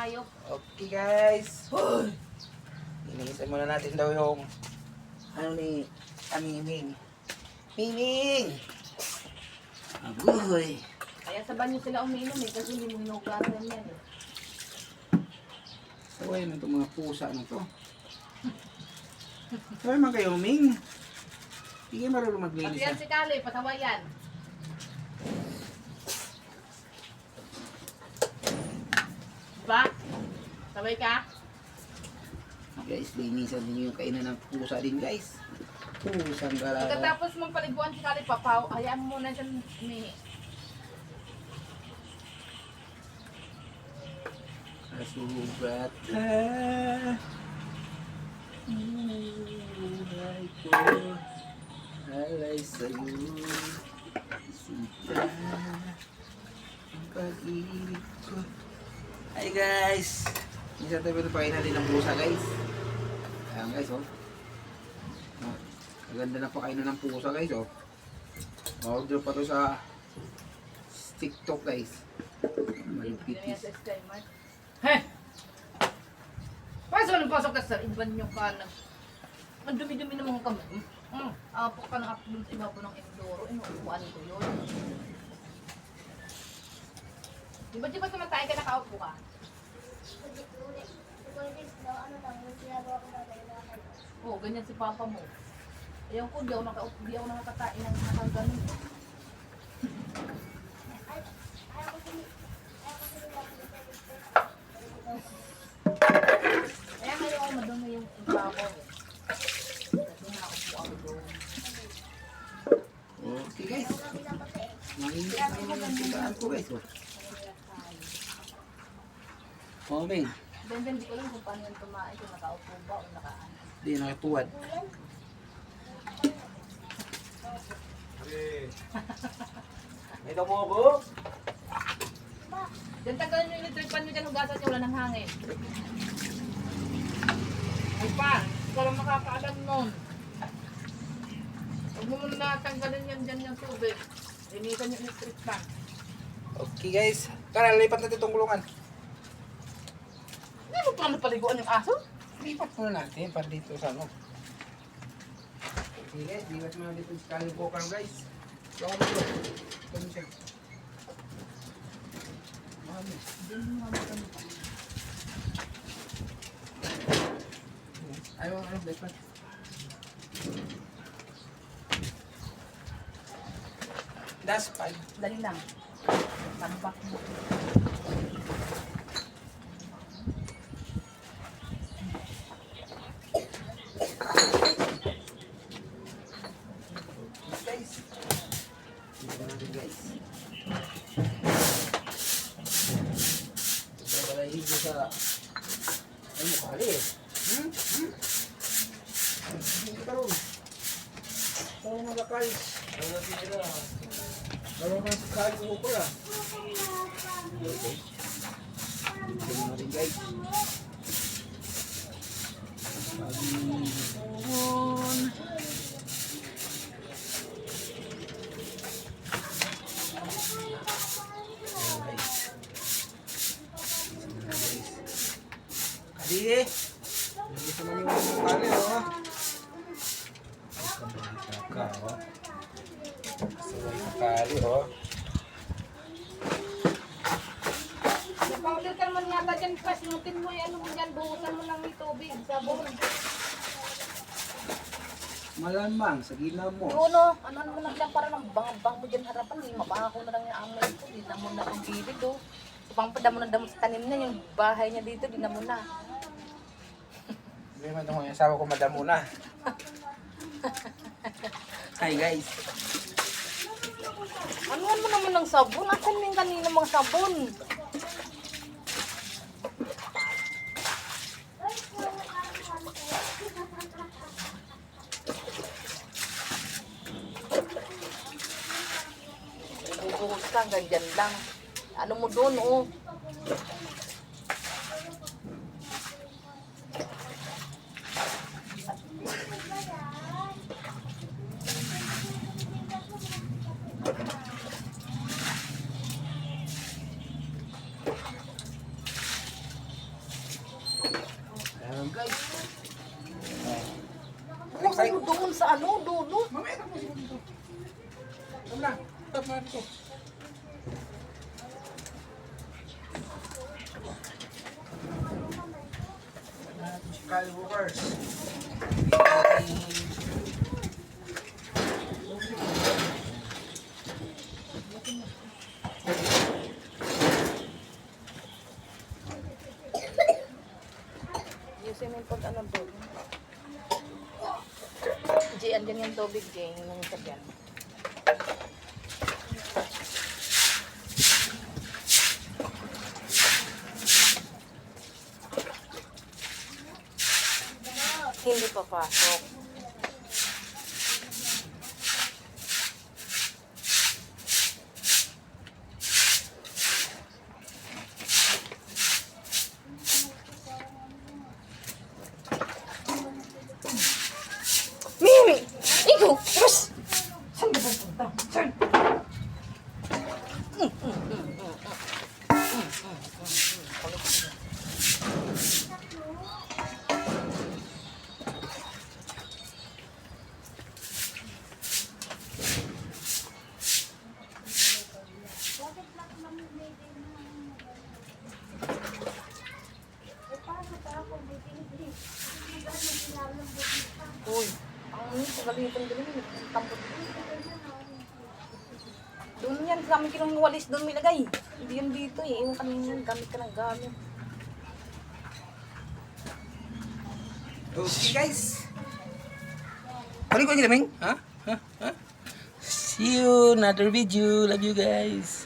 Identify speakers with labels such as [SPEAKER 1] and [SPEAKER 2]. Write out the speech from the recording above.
[SPEAKER 1] hayop.
[SPEAKER 2] Okay guys. Iniisan muna natin daw yung ano ni Miming. Miming! Agoy!
[SPEAKER 1] Kaya sa banyo sila umiinom eh, kasi hindi mo hinugasan yan eh.
[SPEAKER 2] Saway na itong mga pusa na to. Saway man kayo, Ming. Hindi kayo marunong
[SPEAKER 1] Pati
[SPEAKER 2] maglinis
[SPEAKER 1] yan si Kali, pataway yan. Diba? Sabay ka?
[SPEAKER 2] Guys, linisan din yung kainan ng pusa din guys. Pusang galaga.
[SPEAKER 1] Pagkatapos mong paliguan si Kali, papaw, hayaan mo muna dyan umihi.
[SPEAKER 2] Kasugat buhay ko, alay sa'yo, sita, ang pag-ibig ko. Hi guys! Isa tayo ito pakain din ng pusa guys. Ayan guys oh. Maganda na pakainan ng pusa guys oh. Ma-order pa to sa TikTok guys. Malupit.
[SPEAKER 1] Heh! Pasok ka sa iban yung kanan. Ang dumi-dumi ng mga kamay. Apok ka na dun sa ibabaw ng Endoro. Inuupuan ko yun. Di ba tumatay ka nakaupo ka? Oo, ganyan si papa mo. Ayaw ko, di ako nakakatain ng nakaganon. Kaya ngayon ako madumi yung ibabaw eh. Kasi nakaupo ako doon.
[SPEAKER 2] Okay guys. Mahilig na naman ang tindaan ko guys. Oh, Ming.
[SPEAKER 1] Ben, di ko lang kung paano yung tumain. Kung nakaupo ba o nakaan.
[SPEAKER 2] Hindi, nakatuwad.
[SPEAKER 3] Ito mo ako.
[SPEAKER 1] Diyan tagalin nyo yung electric pan nyo dyan. Hugasan nyo, wala ng hangin. Ay pa, ikaw lang makakaalam nun. Huwag mo muna tanggalin yan dyan yung tubig. Linisan yung electric pan.
[SPEAKER 2] Okay guys. Tara, lipat natin itong kulungan.
[SPEAKER 1] Hindi mo paano paliguan yung aso?
[SPEAKER 2] Lipat muna natin para dito sa ano. Okay guys, lipat muna dito sa Calibocam guys. So, ako dito. Ito mo siya. Mami. Ayaw, lipat. Das 5.
[SPEAKER 1] Dali lang. Tambak mo.
[SPEAKER 2] Guys. Dito natin guys. Ito pala higo sa... Ay mo kali eh. Hindi ka ron. Saan mo nakal?
[SPEAKER 3] Ano tira?
[SPEAKER 2] Laro na sa kali ko pala. Okay. Dito natin guys. Pag-ibon. Kali. Hindi sa naman yung kali oh. Ay, kamalita ka oh. Kasaway yung kali oh.
[SPEAKER 1] May powder ka naman yata dyan, Pas. Sinutin mo yung ano mo dyan. Buhusan mo lang yung tubig. Sabon.
[SPEAKER 2] Malamang sa gina mo.
[SPEAKER 1] Yung ano mo lang dyan para ng bang mo dyan harapan. Hindi mabaka ko na lang yung amoy ko. Di na mo na yung gilid oh. So, pang padamo na damo sa tanim niya. Yung bahay niya dito, di na mo na.
[SPEAKER 2] Hindi man itong asawa ko madamo na. Hi guys.
[SPEAKER 1] Anuan mo naman ng sabon? Asan mo yung kanina mga sabon? Bubuhos ka, ganyan lang. Ano mo doon, oh.
[SPEAKER 2] Ayan guys.
[SPEAKER 1] Huwag kayo doon sa ano, dulo.
[SPEAKER 2] Mamaya tapusin ko dito. Tama na. Tap na dito. Natin si Kyle Walkers.
[SPEAKER 1] Ayusin mo yung pag ano doon. Jay, andyan yung tubig, Jay. Yung sa dyan. Hindi papasok. Mimi! Ikaw! Yes! Saan ka pupunta? Saan? Uy, ang pagalitan din yun. Tampot din. Doon yan, kami kinungwalis doon may lagay. Hindi yan dito eh. Yung kanina, gamit ka ng gamit.
[SPEAKER 2] Okay guys. Balik ko aja, Ming. Ha? See you another video. Love you guys.